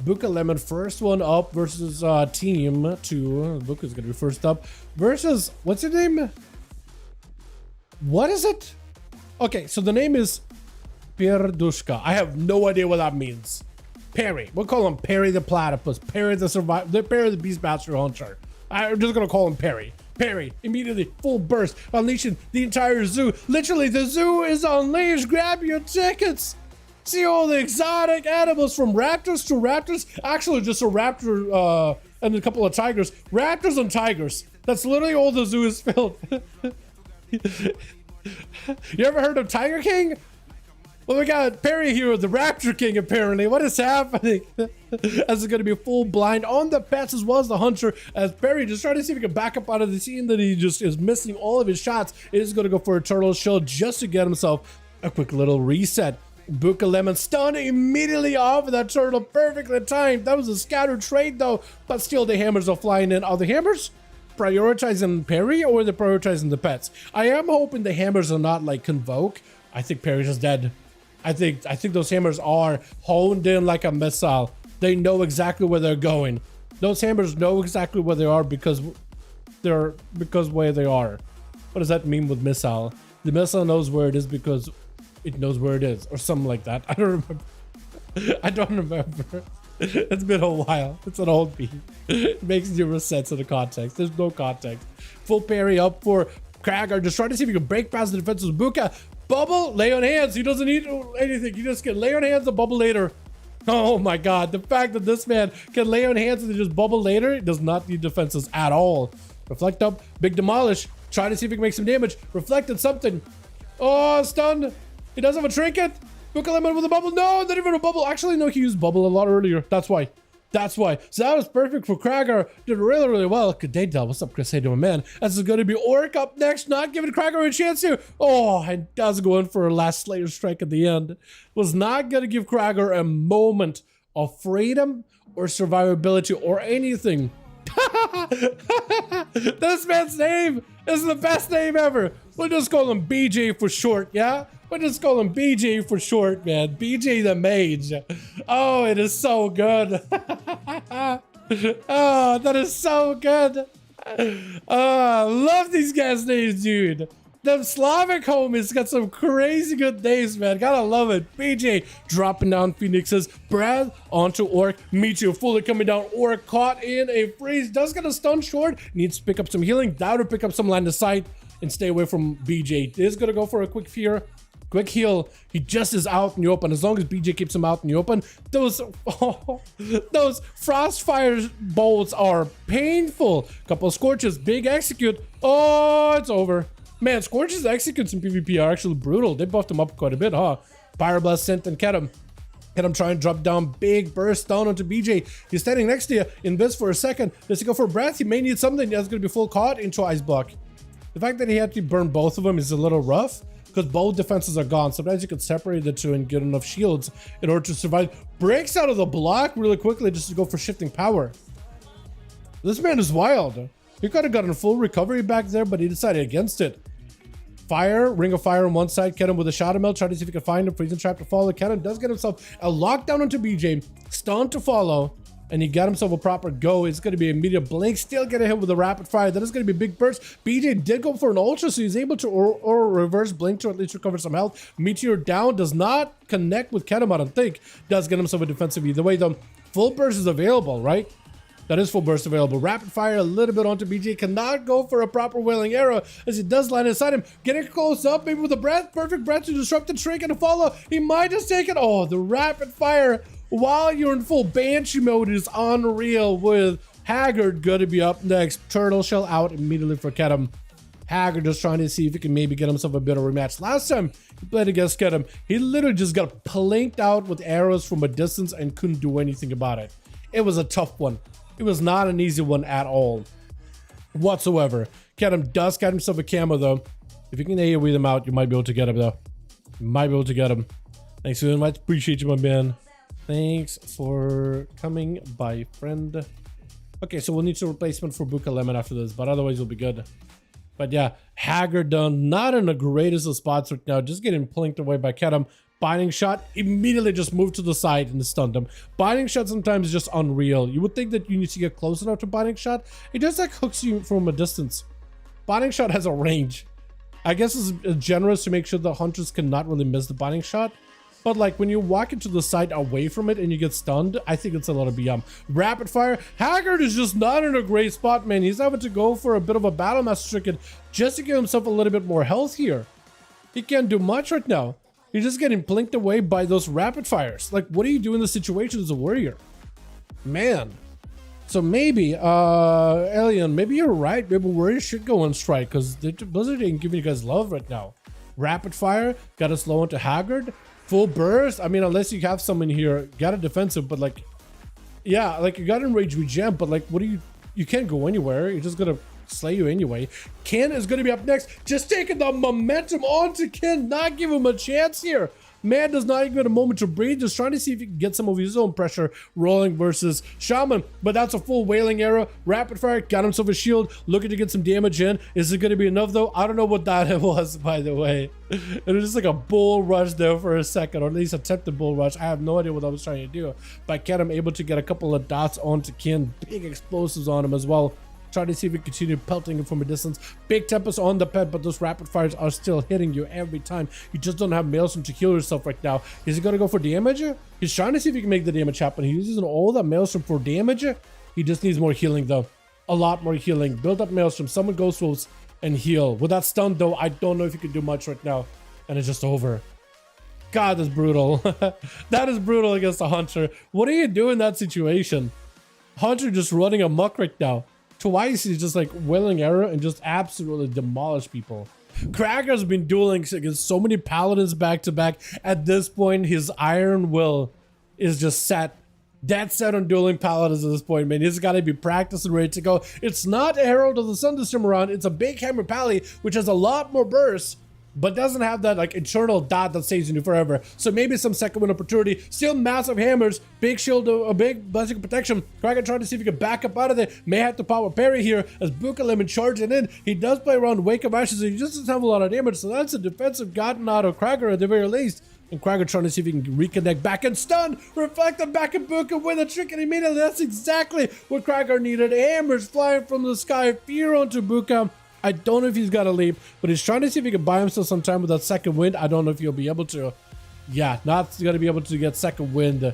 Buka Lemon, first one up versus team 2. Buka's gonna be first up versus, what's your name? What is it? Okay, so the name is Pierdushka. I have no idea what that means. Perry. We'll call him Perry the Platypus. Perry the Perry the Beastmaster Hunter. I'm just gonna call him Perry. Perry, immediately, full burst, unleashing the entire zoo. Literally, the zoo is unleashed. Grab your tickets. See all the exotic animals from raptors to raptors. Actually, just a raptor and a couple of tigers. Raptors and tigers. That's literally all the zoo is filled. You ever heard of Tiger King? Well, we got Perry here, the Raptor King, apparently. What is happening? As it's going to be full blind on the pets as well as the hunter. As Perry just trying to see if he can back up out of the scene that he just is missing all of his shots. Is going to go for a turtle shell just to get himself a quick little reset. Buka Lemon stunned immediately off of that turtle. Perfectly timed. That was a scattered trade though. But still the hammers are flying in. Are the hammers prioritizing Perry or are they prioritizing the pets? I am hoping the hammers are not like Convoke. I think Perry's just dead. I think those hammers are honed in like a missile. They know exactly where they're going. Those hammers know exactly where they are because where they are. What does that mean with missile? The missile knows where it is because it knows where it is, or something like that. I don't remember. I don't remember. It's been a while. It's an old beat. It makes zero sense in the context. There's no context. Full parry up for Kragar. Just trying to see if he can break past the defense of Buka. Bubble, lay on hands. He doesn't need anything. You just can lay on hands and bubble later. Oh my god. The fact that this man can lay on hands and then just bubble later, it does not need defenses at all. Reflect up. Big demolish. Try to see if he can make some damage. Reflected something. Oh, stunned. He does have a trinket. Buka Lemon with a bubble. No, not even a bubble. Actually, no, he used bubble a lot earlier. That's why. That's why. So that was perfect for Kragar. Did really, really well. Good day, Del. What's up, Chris? Hey, doing, man? This is going to be Orc up next. Not giving Kragar a chance here. Oh, and does go in for a last Slayer strike at the end. Was not going to give Kragar a moment of freedom or survivability or anything. This man's name is the best name ever. We'll just call him BJ for short, yeah? We'll just call him BJ for short, man. BJ the Mage. Oh, it is so good. Oh, that is so good. Oh, I love these guys' names, dude. Them Slavic homies got some crazy good names, man. Gotta love it. BJ dropping down Phoenix's. Brad onto Orc. Michu fully coming down. Orc caught in a freeze. Does get a stun short. Needs to pick up some healing. Down to pick up some line of sight and stay away from BJ. Is gonna go for a quick fear. Quick heal. He just is out in the open. As long as BJ keeps him out in the open, those frostfire bolts are painful. Couple of scorches. Big execute. Oh, it's over. Man, Scorch's executes in PvP are actually brutal. They buffed him up quite a bit, huh? Pyroblast sent and Ketum. Ketum trying to drop down, big burst down onto BJ. He's standing next to you. Invis for a second. Does he go for a breath? He may need something that's going to be full caught into Ice Block. The fact that he had to burn both of them is a little rough because both defenses are gone. Sometimes you can separate the two and get enough shields in order to survive. Breaks out of the block really quickly just to go for shifting power. This man is wild. He could have gotten full recovery back there, but he decided against it. Fire, ring of fire on one side. Ketum with a shadow melt, trying to see if he can find him. Freezing trap to follow. Ketum does get himself a lockdown onto BJ. Stun to follow. And he got himself a proper go. It's going to be a immediate blink. Still getting hit with a rapid fire. That is going to be a big burst. BJ did go for an ultra, so he's able to or reverse blink to at least recover some health. Meteor down. Does not connect with Ketum, I don't think. Does get himself a defensive either way, though. Full burst is available, right? That is full burst available. Rapid fire a little bit onto BJ. Cannot go for a proper wailing arrow as he does land inside him. Getting close up, maybe with a breath. Perfect breath to disrupt the shrink and to follow. He might just take it. Oh, the rapid fire while you're in full Banshee mode is unreal with Haggard going to be up next. Turtle shell out immediately for Ketum. Haggard just trying to see if he can maybe get himself a bit of a rematch. Last time he played against Ketum, he literally just got plinked out with arrows from a distance and couldn't do anything about it. It was a tough one. It was not an easy one at all whatsoever. Ketum does get himself a camo though. If you can AoE them out, you might be able to get him though. You might be able to get him. Thanks very much. Appreciate you, my man. Thanks for coming by, friend. Okay, so we'll need a replacement for Buka Lemon after this, but otherwise we'll be good. But yeah, Haggard done not in the greatest of spots right now, just getting plinked away by Ketum. Binding shot, immediately just moved to the side and stunned him. Binding shot sometimes is just unreal. You would think that you need to get close enough to binding shot. It just like hooks you from a distance. Binding shot has a range. I guess it's generous to make sure the hunters cannot really miss the binding shot. But like when you walk into the side away from it and you get stunned, I think it's a little beyond. Rapid fire, Haggard is just not in a great spot, man. He's having to go for a bit of a battle master trick just to give himself a little bit more health here. He can't do much right now. You're just getting blinked away by those rapid fires. Like, what do you do in this situation as a warrior? Man. So maybe, Alien, maybe you're right. Maybe warriors should go on strike because Blizzard ain't giving you guys love right now. Rapid fire, got to slow into Haggard. Full burst. I mean, unless you have someone here, got a defensive, but like, yeah, like you got enrage regen, but like, what do you can't go anywhere. You're just gonna slay you anyway. Ken is going to be up next, just taking the momentum onto Ken, not give him a chance here. Man does not even get a moment to breathe, just trying to see if he can get some of his own pressure rolling versus Shaman, but that's a full wailing arrow. Rapid fire, got himself a shield, looking to get some damage in. Is it going to be enough though? I don't know what that was, by the way. It was just like a bull rush there for a second, or at least attempted bull rush. I have no idea what I was trying to do, but Ken, I'm able to get a couple of dots onto Ken, big explosives on him as well. Try to see if we continue pelting him from a distance. Big tempest on the pet, but those rapid fires are still hitting you every time. You just don't have Maelstrom to heal yourself right now. Is he going to go for damage? He's trying to see if he can make the damage happen. He's using all that Maelstrom for damage. He just needs more healing though. A lot more healing. Build up Maelstrom, summon Ghost Wolves, and heal. With that stun though, I don't know if you can do much right now. And it's just over. God, that's brutal. That is brutal against the Hunter. What do you do in that situation? Hunter just running amok right now. Twice he's just like wailing arrow and just absolutely demolish people. Cracker's been dueling against so many paladins back to back. At this point, his iron will is just set. Dead set on dueling paladins at this point, man. He's got to be practiced and ready to go. It's not Herald of the Sun this time around. It's a big hammer pally, which has a lot more burst, but doesn't have that like eternal dot that stays in you forever. So maybe some second win opportunity. Still massive hammers, big shield, a big blessing protection. Kraken trying to see if he can back up out of there. May have to pop a parry here as Bukalemon charging in. He does play around Wake of Ashes, so he just doesn't have a lot of damage. So that's a defensive gotten out of Kraken at the very least. And Kraken trying to see if he can reconnect back and stun. Reflect him back and Buka with a trick, and immediately that's exactly what Kraken needed. Hammers flying from the sky, fear onto Buka. I don't know if he's got a leap, but he's trying to see if he can buy himself some time with that second wind. I don't know if he'll be able to. Yeah, not going to be able to get second wind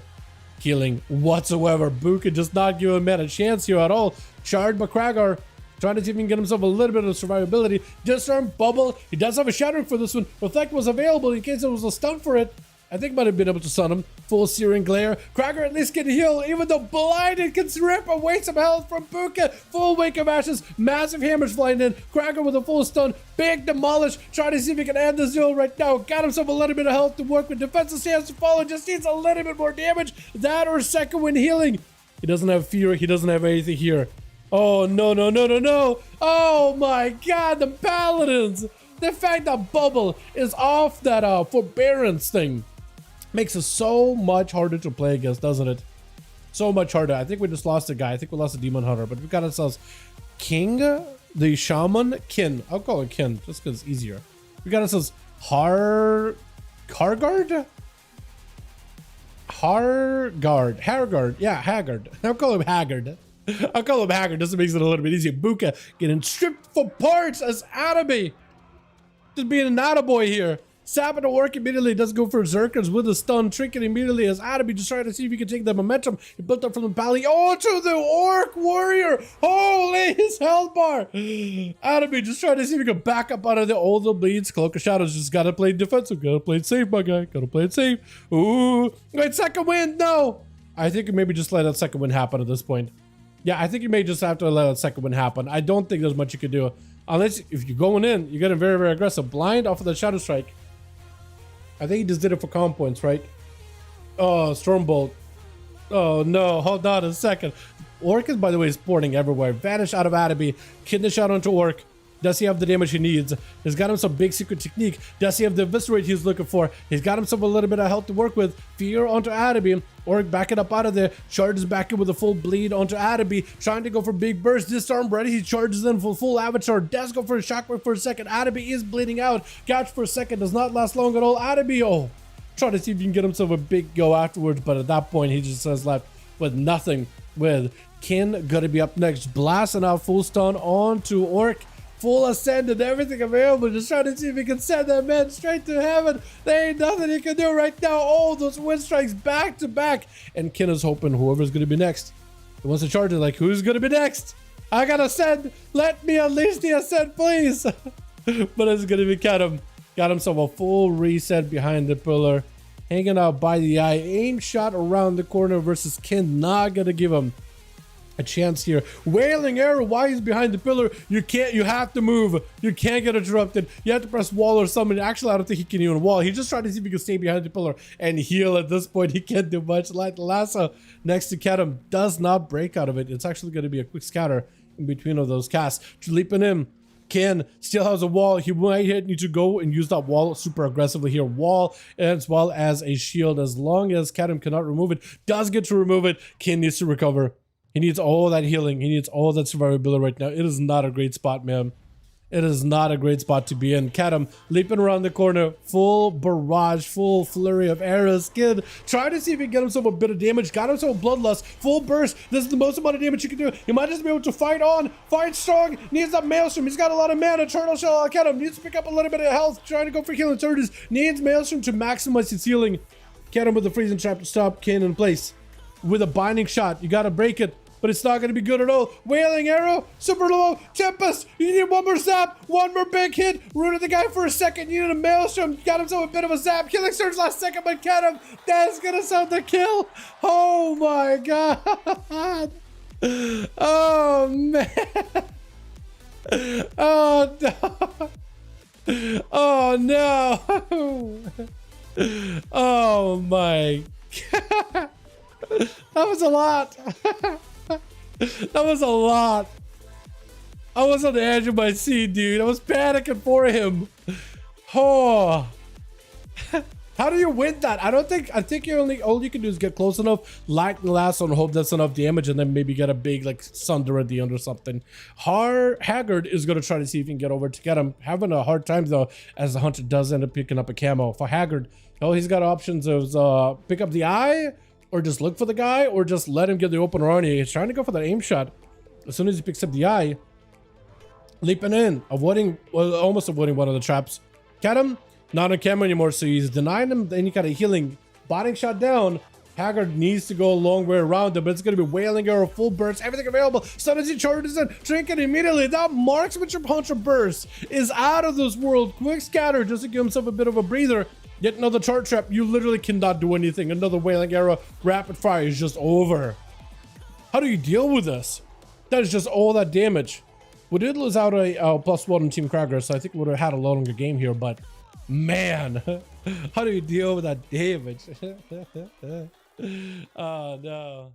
healing whatsoever. Buka just not giving him a chance here at all. Charged by Kragar, trying to see if he can get himself a little bit of survivability. Disarm, bubble. He does have a shattering for this one. Reflect was available in case there was a stun for it. I think might have been able to stun him. Full searing glare. Krager at least can heal, even though blinded can rip away some health from Buka. Full Wake of Ashes. Massive hammers flying in. Krager with a full stun. Big demolish. Trying to see if he can end the duel right now. Got himself a little bit of health to work with. Defensive stance to follow. Just needs a little bit more damage. That or second wind healing. He doesn't have fear. He doesn't have anything here. Oh, no, no, no, no, no. Oh my God, the Paladins. The fact that Bubble is off that forbearance thing makes it so much harder to play against, doesn't it? So much harder. I think we just lost a guy. I think we lost a Demon Hunter, but we got ourselves King, the Shaman, Kin. I'll call it Kin just because it's easier. We got ourselves Hargard? Hargard. Yeah, Haggard. I'll call him Haggard. I'll call him Haggard just makes it a little bit easier. Buka getting stripped for parts as Adaby. Just being an attaboy here. Sapping to work immediately, does go for Zerkers with a stun, tricking immediately as Adaby just trying to see if he can take the momentum. He built up from the pally. Oh, to the Orc Warrior! Holy, his health bar! Adaby just trying to see if he can back up out of the older bleeds. Cloak of Shadows just gotta play defensive. Gotta play it safe, my guy. Gotta play it safe. Ooh. Wait, second wind, no! I think you maybe just let that second wind happen at this point. Yeah, I think you may just have to let that second wind happen. I don't think there's much you can do. Unless, if you're going in, you're getting very, very aggressive. Blind off of the Shadow Strike. I think he just did it for calm points, right? Oh, Stormbolt. Oh, no. Hold on a second. Orc is, by the way, sporting everywhere. Vanish out of Adaby. Kidney shot onto Orc. Does he have the damage he needs? He's got him some big secret technique. Does he have the eviscerate he's looking for? He's got himself a little bit of health to work with. Fear onto Adaby. Orc backing up out of there. Charges back in with a full bleed onto Adaby. Trying to go for big burst. Disarm ready. He charges in for full avatar. Does go for a shockwave for a second. Adaby is bleeding out. Catch for a second. Does not last long at all. Adaby, oh. Try to see if he can get himself a big go afterwards, but at that point, he just has left with nothing. With Kin gonna be up next, blasting out full stun onto Orc. Full ascend and everything available. Just trying to see if he can send that man straight to heaven. There ain't nothing he can do right now. Oh, those wind strikes back to back. And Kin is hoping whoever's going to be next. He wants to charge it like, who's going to be next? I got to ascend. Let me unleash the ascend, please. But it's going to be Kadam. Got himself a full reset behind the pillar. Hanging out by the eye. Aim shot around the corner versus Kin. Not going to give him a chance here. Wailing arrow while he's behind the pillar. You have to move. You can't get interrupted. You have to press wall or something. Actually, I don't think he can even wall. He just tried to see if he can stay behind the pillar and heal. At this point, he can't do much. Light lasso next to Kadam does not break out of it. It's actually going to be a quick scatter in between of those casts. Leaping in. Kin still has a wall. He might need to go and use that wall super aggressively here. Wall as well as a shield. As long as Kadam cannot remove it, does get to remove it. Kin needs to recover. He needs all that healing. He needs all that survivability right now. It is not a great spot, man. It is not a great spot to be in. Kadam leaping around the corner. Full barrage, full flurry of arrows. Kid trying to see if he can get himself a bit of damage. Got himself a bloodlust. Full burst. This is the most amount of damage you can do. He might just be able to fight on. Fight strong. Needs that Maelstrom. He's got a lot of mana. Turtle Shell. Kadam needs to pick up a little bit of health. Trying to go for healing surges. Needs Maelstrom to maximize his healing. Kadam with the freezing trap to stop Kin in place. With a binding shot. You got to break it. But it's not going to be good at all. Wailing arrow, super low, Tempest. You need one more zap, one more big hit. Rooted the guy for a second. You need a Maelstrom. Got himself a bit of a zap. Killing surge last second, but Kadam. That's going to sound the kill. Oh my god. Oh man. Oh no. Oh no. Oh my god. That was a lot. That was a lot. I was on the edge of my seat, dude. I was panicking for him. Oh. How do you win that? I think all you can do is get close enough, light the last one, hope that's enough damage, and then maybe get a big like sunder at the end or something. Haggard is gonna try to see if he can get over to get him. Having a hard time though, as the hunter does end up picking up a camo. For Haggard, oh, he's got options of pick up the eye, or just look for the guy, or just let him get the open run. He's trying to go for that aim shot. As soon as he picks up the eye, leaping in, avoiding, well, almost avoiding one of the traps. Kadam, not on camera anymore, so he's denying him any kind of healing. Botting shot down. Haggard needs to go a long way around him, but it's going to be Wailing Arrow, full burst, everything available. As soon as he charges in, trinket immediately. That marksmanship puncher burst is out of this world. Quick scatter just to give himself a bit of a breather. Yet another chart trap. You literally cannot do anything. Another Wailing Arrow, rapid fire is just over. How do you deal with this? That is just all that damage. We did lose out a +1 on Team Krager, so I think we would have had a longer game here, but man, how do you deal with that damage? Oh no.